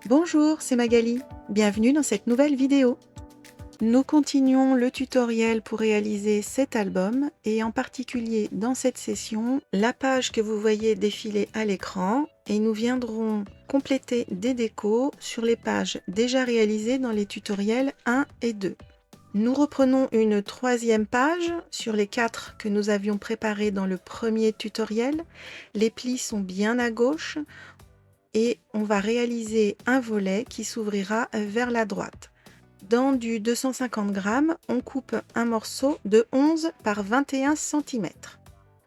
Bonjour, c'est Magali. Bienvenue dans cette nouvelle vidéo. Nous continuons le tutoriel pour réaliser cet album et en particulier dans cette session, la page que vous voyez défiler à l'écran et nous viendrons compléter des décos sur les pages déjà réalisées dans les tutoriels 1 et 2. Nous reprenons une troisième page sur les 4 que nous avions préparées dans le premier tutoriel. Les plis sont bien à gauche. Et on va réaliser un volet qui s'ouvrira vers la droite. Dans du 250 g, on coupe un morceau de 11 par 21 cm.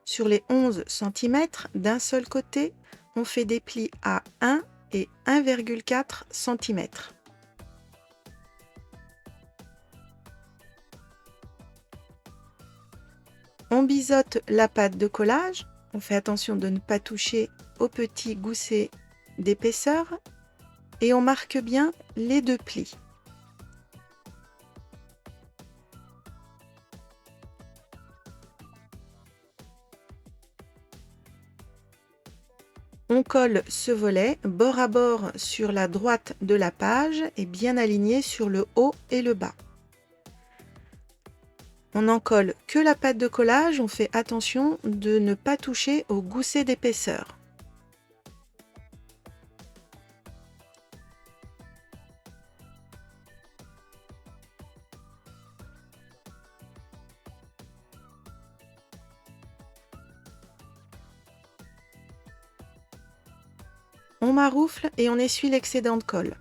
Sur les 11 cm d'un seul côté, on fait des plis à 1 et 1,4 cm. On biseaute la pâte de collage. On fait attention de ne pas toucher au petit gousset d'épaisseur et on marque bien les deux plis. On colle ce volet bord à bord sur la droite de la page et bien aligné sur le haut et le bas. On n'en colle que la pâte de collage, on fait attention de ne pas toucher au gousset d'épaisseur. On maroufle et on essuie l'excédent de colle.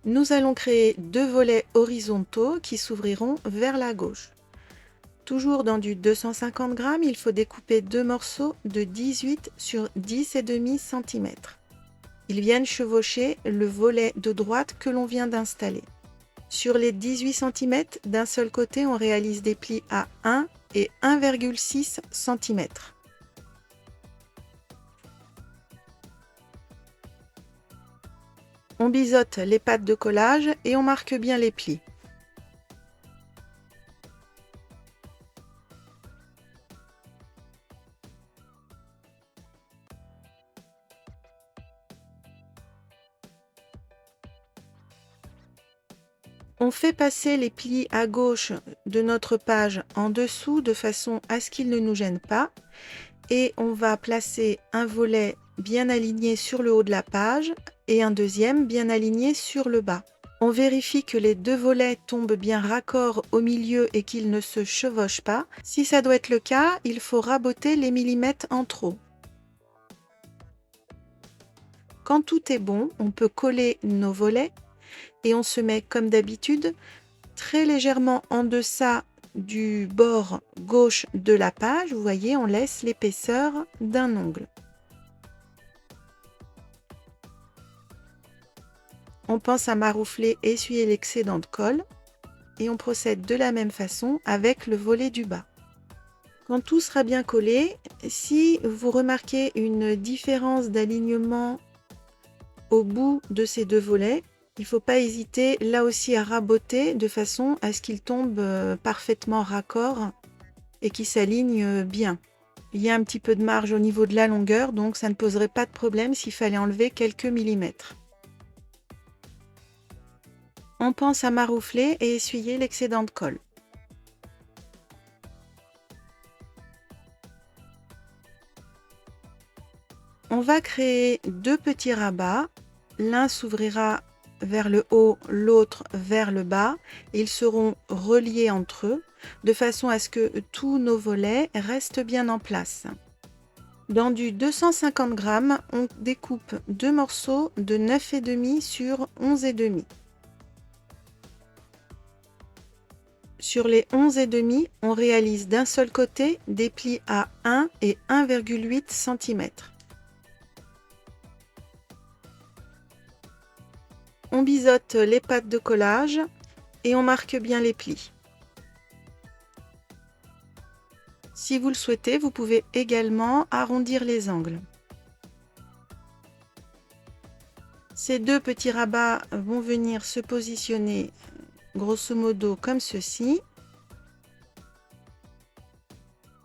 Nous allons créer deux volets horizontaux qui s'ouvriront vers la gauche. Toujours dans du 250 g, il faut découper deux morceaux de 18 sur 10,5 cm. Ils viennent chevaucher le volet de droite que l'on vient d'installer. Sur les 18 cm d'un seul côté, on réalise des plis à 1 et 1,6 cm. On biseaute les pattes de collage et on marque bien les plis. On fait passer les plis à gauche de notre page en dessous de façon à ce qu'ils ne nous gênent pas et on va placer un volet bien aligné sur le haut de la page et un deuxième bien aligné sur le bas. On vérifie que les deux volets tombent bien raccord au milieu et qu'ils ne se chevauchent pas. Si ça doit être le cas, il faut raboter les millimètres en trop. Quand tout est bon, on peut coller nos volets et on se met comme d'habitude très légèrement en deçà du bord gauche de la page. Vous voyez, on laisse l'épaisseur d'un ongle. On pense à maroufler et essuyer l'excédent de colle et on procède de la même façon avec le volet du bas. Quand tout sera bien collé, si vous remarquez une différence d'alignement au bout de ces deux volets, il ne faut pas hésiter là aussi à raboter de façon à ce qu'ils tombent parfaitement raccord et qu'ils s'alignent bien. Il y a un petit peu de marge au niveau de la longueur, donc ça ne poserait pas de problème s'il fallait enlever quelques millimètres. On pense à maroufler et essuyer l'excédent de colle. On va créer deux petits rabats. L'un s'ouvrira vers le haut, l'autre vers le bas. Ils seront reliés entre eux de façon à ce que tous nos volets restent bien en place. Dans du 250 g, on découpe deux morceaux de 9,5 sur 11,5. Sur les 11,5, on réalise d'un seul côté des plis à 1 et 1,8 cm. On biseaute les pattes de collage et on marque bien les plis. Si vous le souhaitez, vous pouvez également arrondir les angles. Ces deux petits rabats vont venir se positionner grosso modo comme ceci.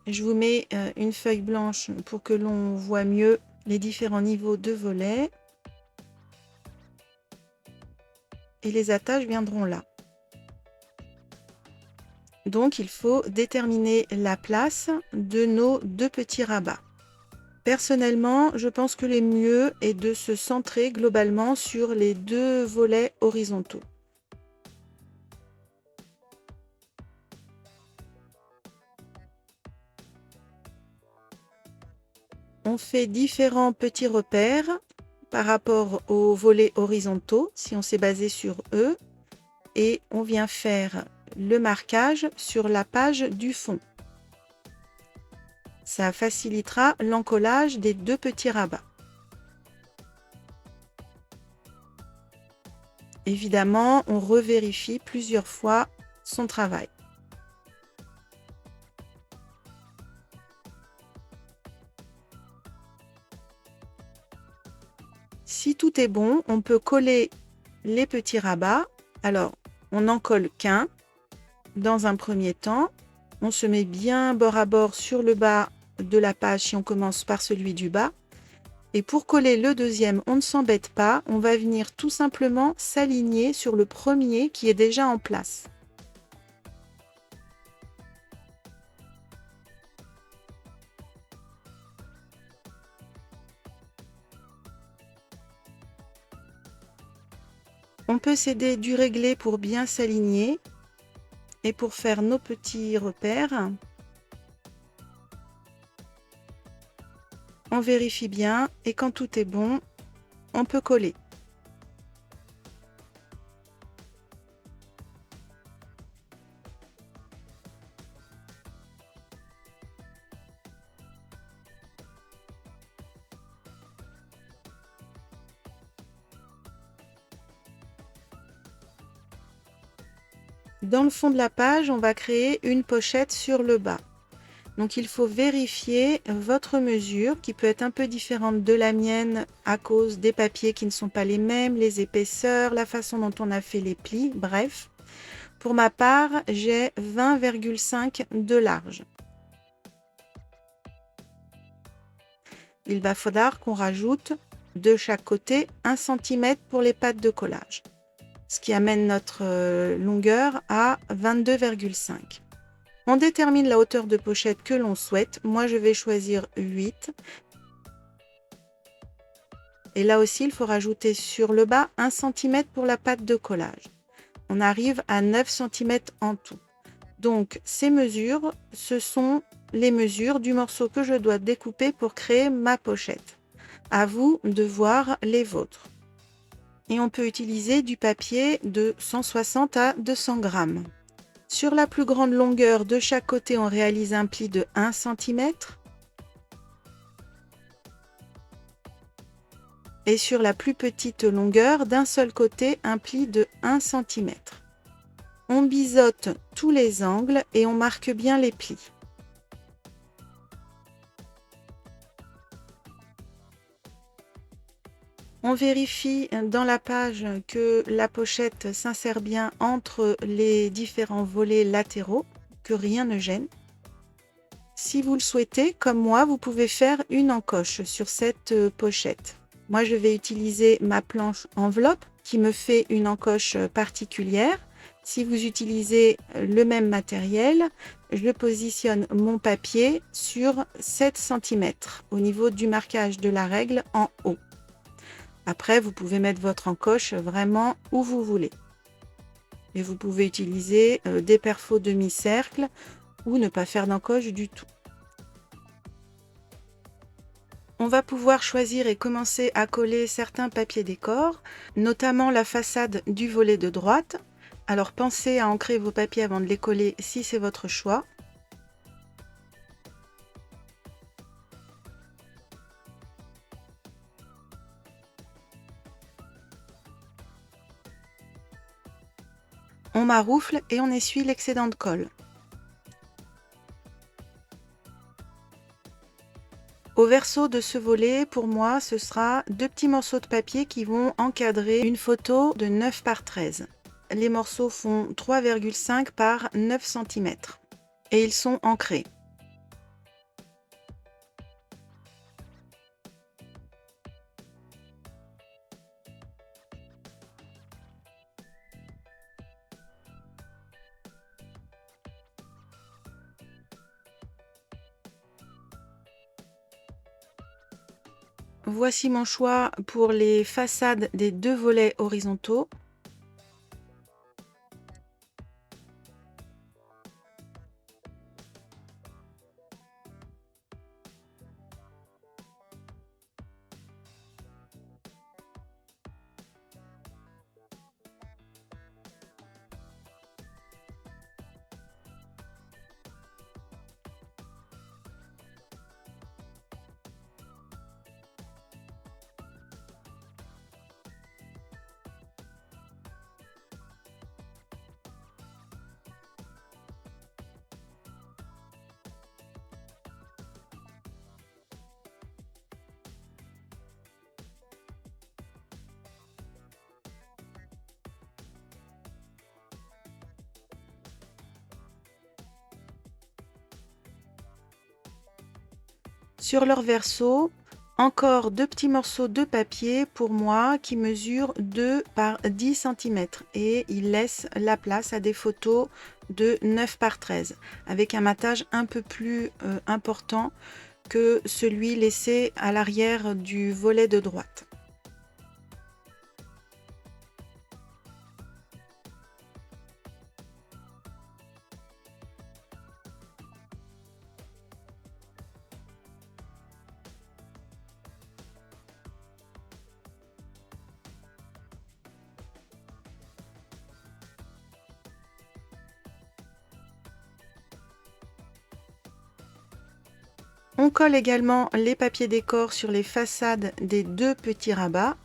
Je vous mets une feuille blanche pour que l'on voit mieux les différents niveaux de volets. Et les attaches viendront là. Donc il faut déterminer la place de nos deux petits rabats. Personnellement, je pense que le mieux est de se centrer globalement sur les deux volets horizontaux. On fait différents petits repères par rapport aux volets horizontaux, si on s'est basé sur eux, et on vient faire le marquage sur la page du fond. Ça facilitera l'encollage des deux petits rabats. Évidemment, on revérifie plusieurs fois son travail. Si tout est bon, on peut coller les petits rabats. Alors, on n'en colle qu'un dans un premier temps. On se met bien bord à bord sur le bas de la page si on commence par celui du bas. Et pour coller le deuxième, on ne s'embête pas. On va venir tout simplement s'aligner sur le premier qui est déjà en place. On peut s'aider du réglé pour bien s'aligner et pour faire nos petits repères. On vérifie bien et quand tout est bon, on peut coller. Dans le fond de la page, on va créer une pochette sur le bas. Donc il faut vérifier votre mesure qui peut être un peu différente de la mienne à cause des papiers qui ne sont pas les mêmes, les épaisseurs, la façon dont on a fait les plis, bref. Pour ma part, j'ai 20,5 de large. Il va falloir qu'on rajoute de chaque côté 1 cm pour les pattes de collage, ce qui amène notre longueur à 22,5. On détermine la hauteur de pochette que l'on souhaite. Moi, je vais choisir 8. Et là aussi, il faut rajouter sur le bas 1 cm pour la patte de collage. On arrive à 9 cm en tout. Donc, ces mesures, ce sont les mesures du morceau que je dois découper pour créer ma pochette. À vous de voir les vôtres. Et on peut utiliser du papier de 160 à 200 grammes. Sur la plus grande longueur de chaque côté, on réalise un pli de 1 cm. Et sur la plus petite longueur, d'un seul côté, un pli de 1 cm. On biseaute tous les angles et on marque bien les plis. On vérifie dans la page que la pochette s'insère bien entre les différents volets latéraux, que rien ne gêne. Si vous le souhaitez, comme moi, vous pouvez faire une encoche sur cette pochette. Moi, je vais utiliser ma planche enveloppe qui me fait une encoche particulière. Si vous utilisez le même matériel, je positionne mon papier sur 7 cm au niveau du marquage de la règle en haut. Après, vous pouvez mettre votre encoche vraiment où vous voulez. Et vous pouvez utiliser des perfos demi-cercle ou ne pas faire d'encoche du tout. On va pouvoir choisir et commencer à coller certains papiers décors, notamment la façade du volet de droite. Alors pensez à ancrer vos papiers avant de les coller si c'est votre choix. On maroufle et on essuie l'excédent de colle. Au verso de ce volet, pour moi, ce sera 2 petits morceaux de papier qui vont encadrer une photo de 9 par 13. Les morceaux font 3,5 par 9 cm et ils sont ancrés. Voici mon choix pour les façades des 2 volets horizontaux. Sur leur verso, encore 2 petits morceaux de papier pour moi qui mesurent 2 par 10 cm et ils laissent la place à des photos de 9 par 13 avec un matage un peu plus important que celui laissé à l'arrière du volet de droite. On colle également les papiers décor sur les façades des 2 petits rabats.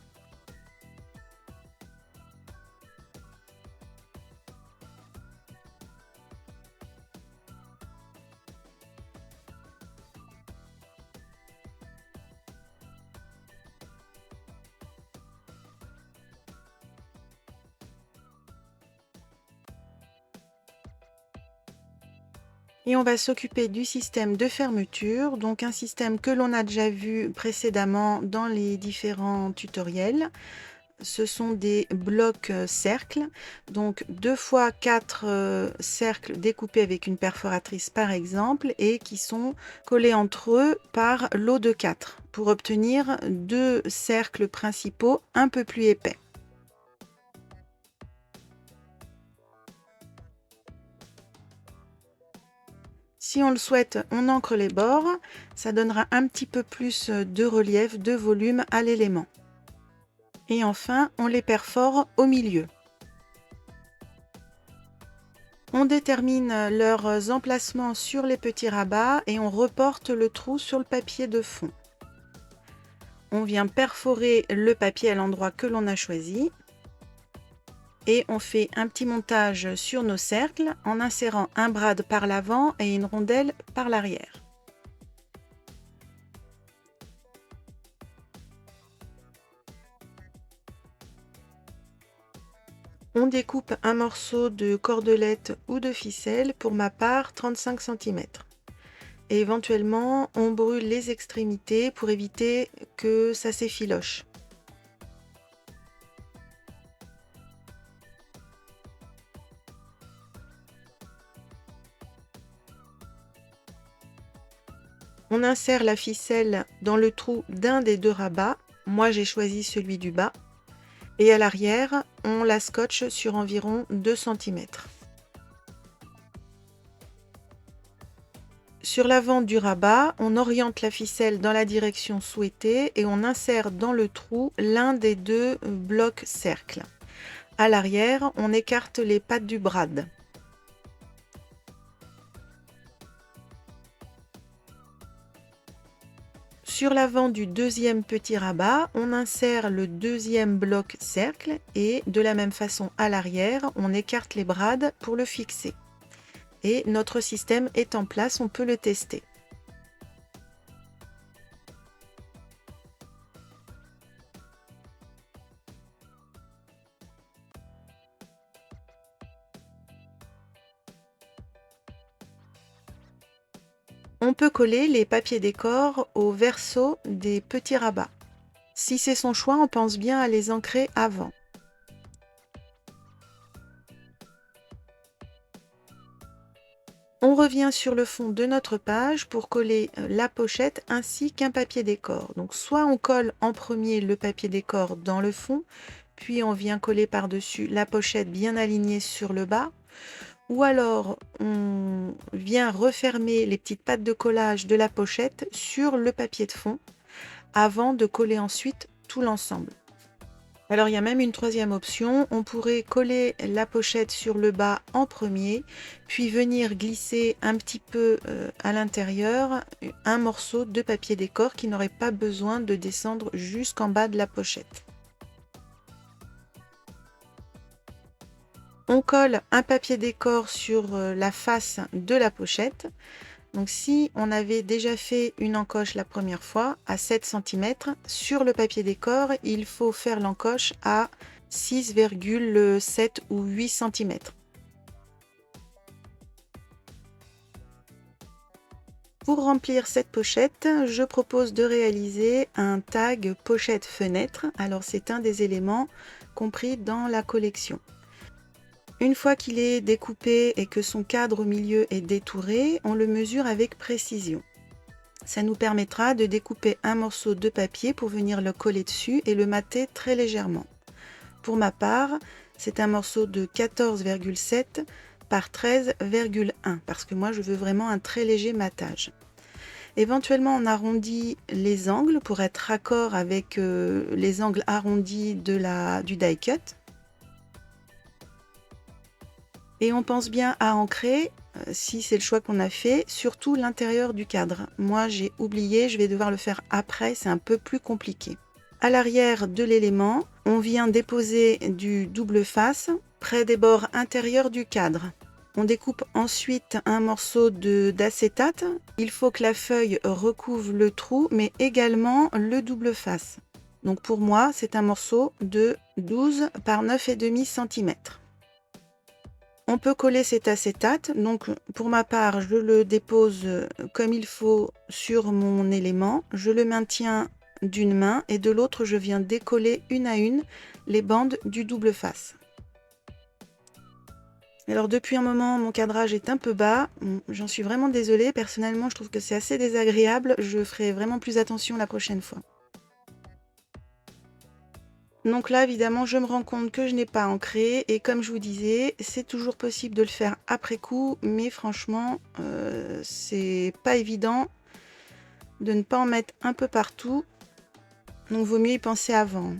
Et on va s'occuper du système de fermeture, donc un système que l'on a déjà vu précédemment dans les différents tutoriels. Ce sont des blocs cercles, donc 2 fois 4 cercles découpés avec une perforatrice par exemple, et qui sont collés entre eux par lot de 4 pour obtenir 2 cercles principaux un peu plus épais. Si on le souhaite, on encre les bords, ça donnera un petit peu plus de relief, de volume à l'élément. Et enfin, on les perfore au milieu. On détermine leurs emplacements sur les petits rabats et on reporte le trou sur le papier de fond. On vient perforer le papier à l'endroit que l'on a choisi. Et on fait un petit montage sur nos cercles en insérant un brad par l'avant et une rondelle par l'arrière. On découpe un morceau de cordelette ou de ficelle, pour ma part 35 cm. Et éventuellement, on brûle les extrémités pour éviter que ça s'effiloche. On insère la ficelle dans le trou d'un des 2 rabats. Moi, j'ai choisi celui du bas. Et à l'arrière, on la scotche sur environ 2 cm. Sur l'avant du rabat, on oriente la ficelle dans la direction souhaitée et on insère dans le trou l'un des 2 blocs cercles. À l'arrière, on écarte les pattes du brad. Sur l'avant du 2e petit rabat, on insère le 2e bloc cercle et de la même façon à l'arrière, on écarte les brades pour le fixer. Et notre système est en place, on peut le tester. On peut coller les papiers décor au verso des petits rabats. Si c'est son choix, on pense bien à les ancrer avant. On revient sur le fond de notre page pour coller la pochette ainsi qu'un papier décor. Donc soit on colle en premier le papier décor dans le fond, puis on vient coller par-dessus la pochette bien alignée sur le bas, ou alors on vient refermer les petites pattes de collage de la pochette sur le papier de fond avant de coller ensuite tout l'ensemble. Alors il y a même une troisième option, on pourrait coller la pochette sur le bas en premier, puis venir glisser un petit peu à l'intérieur un morceau de papier décor qui n'aurait pas besoin de descendre jusqu'en bas de la pochette. On colle un papier décor sur la face de la pochette. Donc si on avait déjà fait une encoche la première fois à 7 cm, sur le papier décor, il faut faire l'encoche à 6,7 ou 8 cm. Pour remplir cette pochette, je propose de réaliser un tag pochette fenêtre. Alors c'est un des éléments compris dans la collection. Une fois qu'il est découpé et que son cadre au milieu est détouré, on le mesure avec précision. Ça nous permettra de découper un morceau de papier pour venir le coller dessus et le mater très légèrement. Pour ma part, c'est un morceau de 14,7 par 13,1 parce que moi je veux vraiment un très léger matage. Éventuellement on arrondit les angles pour être raccord avec les angles arrondis du die cut. Et on pense bien à ancrer, si c'est le choix qu'on a fait, surtout l'intérieur du cadre. Moi j'ai oublié, je vais devoir le faire après, c'est un peu plus compliqué. À l'arrière de l'élément, on vient déposer du double face près des bords intérieurs du cadre. On découpe ensuite un morceau d'acétate. Il faut que la feuille recouvre le trou, mais également le double face. Donc pour moi, c'est un morceau de 12 par 9,5 cm. On peut coller cet acétate, donc pour ma part, je le dépose comme il faut sur mon élément. Je le maintiens d'une main et de l'autre, je viens décoller une à une les bandes du double face. Alors depuis un moment, mon cadrage est un peu bas. J'en suis vraiment désolée. Personnellement, je trouve que c'est assez désagréable. Je ferai vraiment plus attention la prochaine fois. Donc là, évidemment, je me rends compte que je n'ai pas ancré et comme je vous disais, c'est toujours possible de le faire après coup, mais franchement, c'est pas évident de ne pas en mettre un peu partout. Donc, vaut mieux y penser avant.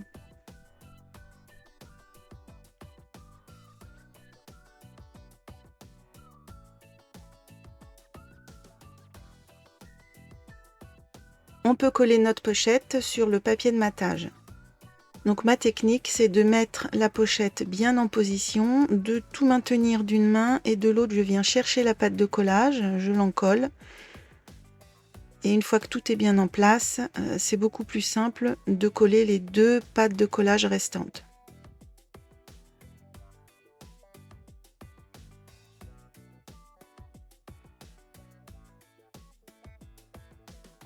On peut coller notre pochette sur le papier de matage. Donc ma technique, c'est de mettre la pochette bien en position, de tout maintenir d'une main et de l'autre, je viens chercher la pâte de collage, je l'encolle. Et une fois que tout est bien en place, c'est beaucoup plus simple de coller les deux pattes de collage restantes.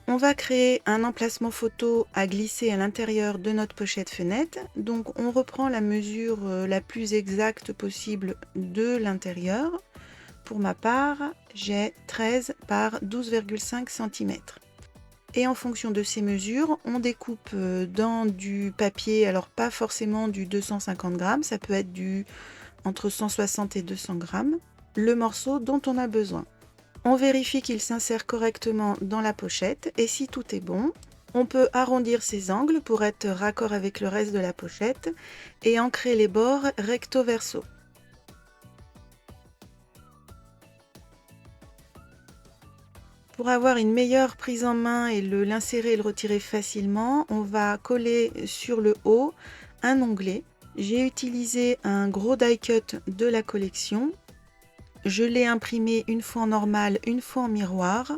On va créer un emplacement photo à glisser à l'intérieur de notre pochette fenêtre. Donc on reprend la mesure la plus exacte possible de l'intérieur. Pour ma part, j'ai 13 par 12,5 cm. Et en fonction de ces mesures, on découpe dans du papier, alors pas forcément du 250 grammes, ça peut être entre 160 et 200 grammes, le morceau dont on a besoin. On vérifie qu'il s'insère correctement dans la pochette et si tout est bon, on peut arrondir ses angles pour être raccord avec le reste de la pochette et ancrer les bords recto verso. Pour avoir une meilleure prise en main et l'insérer et le retirer facilement, on va coller sur le haut un onglet. J'ai utilisé un gros die cut de la collection. Je l'ai imprimé une fois en normal, une fois en miroir,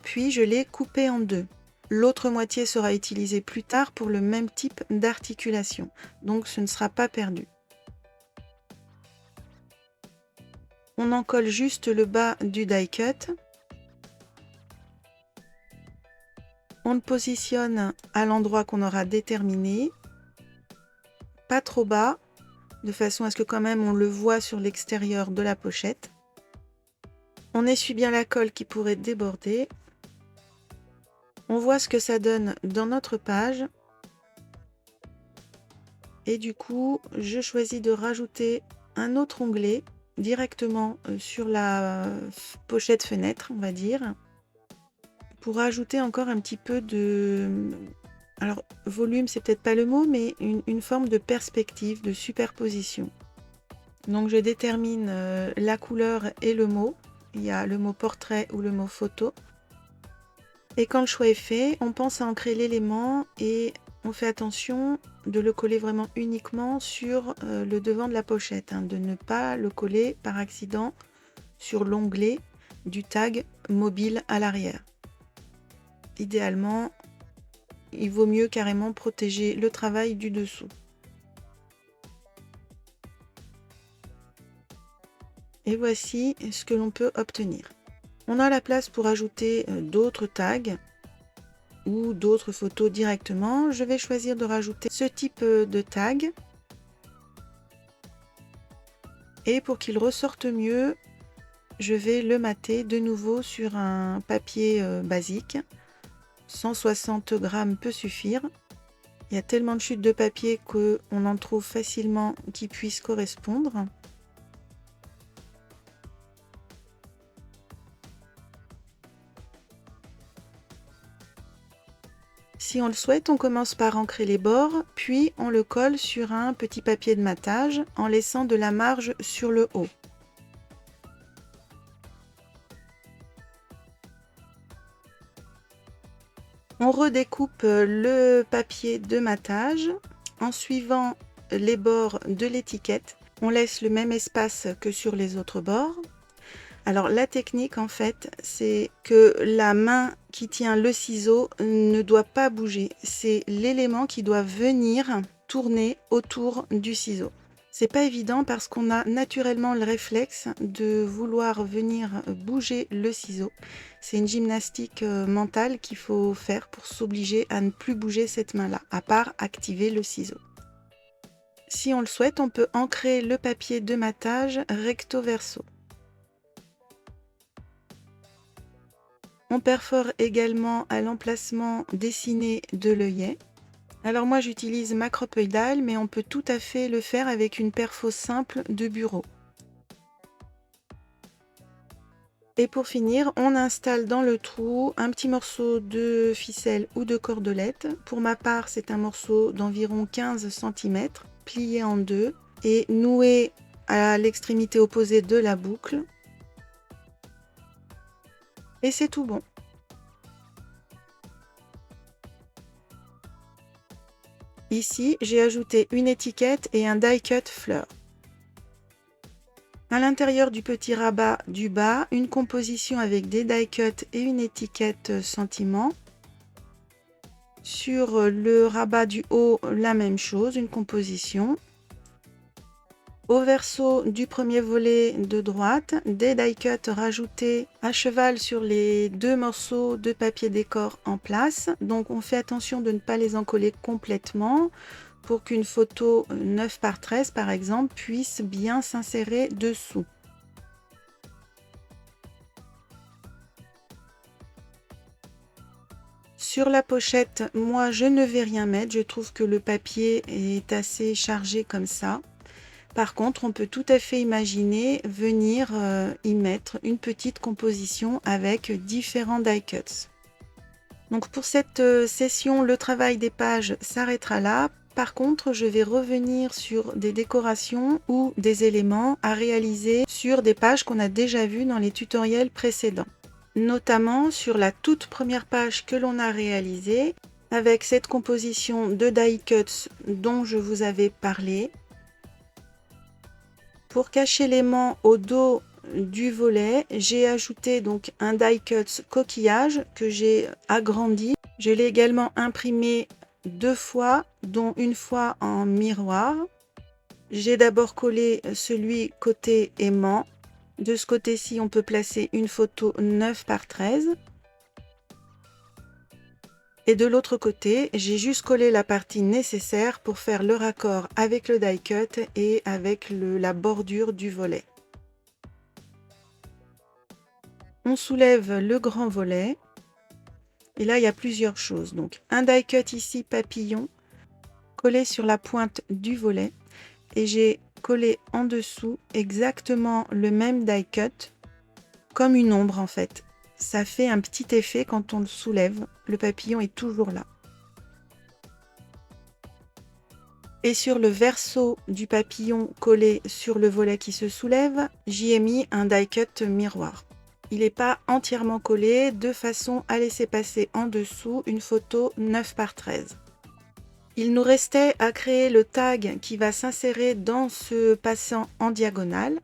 puis je l'ai coupé en deux. L'autre moitié sera utilisée plus tard pour le même type d'articulation, donc ce ne sera pas perdu. On en colle juste le bas du die cut. On le positionne à l'endroit qu'on aura déterminé, pas trop bas, de façon à ce que quand même on le voit sur l'extérieur de la pochette. On essuie bien la colle qui pourrait déborder. On voit ce que ça donne dans notre page. Et du coup, je choisis de rajouter un autre onglet directement sur la pochette fenêtre, on va dire, pour ajouter encore un petit peu de... Alors, volume, c'est peut-être pas le mot, mais une forme de perspective, de superposition. Donc, je détermine la couleur et le mot. Il y a le mot portrait ou le mot photo. Et quand le choix est fait, on pense à ancrer l'élément et on fait attention de le coller vraiment uniquement sur le devant de la pochette, hein, de ne pas le coller par accident sur l'onglet du tag mobile à l'arrière. Idéalement, il vaut mieux carrément protéger le travail du dessous. Et voici ce que l'on peut obtenir. On a la place pour ajouter d'autres tags ou d'autres photos directement. Je vais choisir de rajouter ce type de tag. Et pour qu'il ressorte mieux, je vais le mater de nouveau sur un papier basique. 160 grammes peut suffire. Il y a tellement de chutes de papier qu'on en trouve facilement qui puissent correspondre. Si on le souhaite, on commence par ancrer les bords, puis on le colle sur un petit papier de matage en laissant de la marge sur le haut. On redécoupe le papier de matage en suivant les bords de l'étiquette. On laisse le même espace que sur les autres bords. Alors la technique en fait, c'est que la main qui tient le ciseau ne doit pas bouger. C'est l'élément qui doit venir tourner autour du ciseau. C'est pas évident parce qu'on a naturellement le réflexe de vouloir venir bouger le ciseau. C'est une gymnastique mentale qu'il faut faire pour s'obliger à ne plus bouger cette main-là, à part activer le ciseau. Si on le souhaite, on peut ancrer le papier de matage recto verso. On perfore également à l'emplacement dessiné de l'œillet. Alors moi j'utilise macropoidal, mais on peut tout à fait le faire avec une perfo simple de bureau. Et pour finir, on installe dans le trou un petit morceau de ficelle ou de cordelette. Pour ma part, c'est un morceau d'environ 15 cm, plié en deux et noué à l'extrémité opposée de la boucle. Et c'est tout bon. Ici, j'ai ajouté une étiquette et un die cut fleur. À l'intérieur du petit rabat du bas, une composition avec des die cut et une étiquette sentiment. Sur le rabat du haut, la même chose, une composition. Au verso du premier volet de droite, des die cut rajoutés à cheval sur les deux morceaux de papier décor en place. Donc on fait attention de ne pas les encoller complètement pour qu'une photo 9 par 13 par exemple puisse bien s'insérer dessous. Sur la pochette, moi je ne vais rien mettre, je trouve que le papier est assez chargé comme ça. Par contre, on peut tout à fait imaginer venir y mettre une petite composition avec différents die cuts. Donc pour cette session, le travail des pages s'arrêtera là. Par contre, je vais revenir sur des décorations ou des éléments à réaliser sur des pages qu'on a déjà vues dans les tutoriels précédents. Notamment sur la toute première page que l'on a réalisée avec cette composition de die cuts dont je vous avais parlé. Pour cacher l'aimant au dos du volet, j'ai ajouté donc un die cut coquillage que j'ai agrandi. Je l'ai également imprimé 2 fois, dont une fois en miroir. J'ai d'abord collé celui côté aimant. De ce côté-ci, on peut placer une photo 9 par 13. Et de l'autre côté, j'ai juste collé la partie nécessaire pour faire le raccord avec le die cut et avec la bordure du volet. On soulève le grand volet. Et là, il y a plusieurs choses. Donc, un die cut ici, papillon, collé sur la pointe du volet. Et j'ai collé en dessous exactement le même die cut, comme une ombre en fait. Ça fait un petit effet quand on le soulève. Le papillon est toujours là. Et sur le verso du papillon collé sur le volet qui se soulève, j'y ai mis un die cut miroir. Il n'est pas entièrement collé, de façon à laisser passer en dessous une photo 9 par 13. Il nous restait à créer le tag qui va s'insérer dans ce passant en diagonale.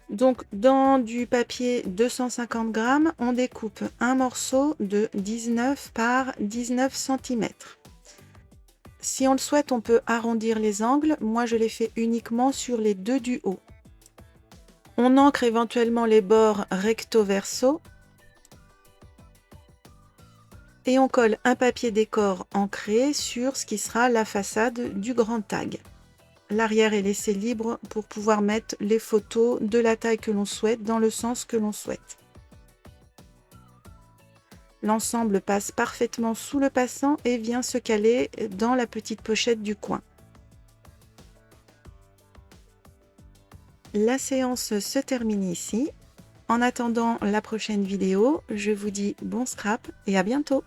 Donc dans du papier 250 grammes, on découpe un morceau de 19 par 19 cm. Si on le souhaite, on peut arrondir les angles. Moi, je l'ai fait uniquement sur les deux du haut. On ancre éventuellement les bords recto-verso. Et on colle un papier décor ancré sur ce qui sera la façade du grand tag. L'arrière est laissé libre pour pouvoir mettre les photos de la taille que l'on souhaite dans le sens que l'on souhaite. L'ensemble passe parfaitement sous le passant et vient se caler dans la petite pochette du coin. La séance se termine ici. En attendant la prochaine vidéo, je vous dis bon scrap et à bientôt!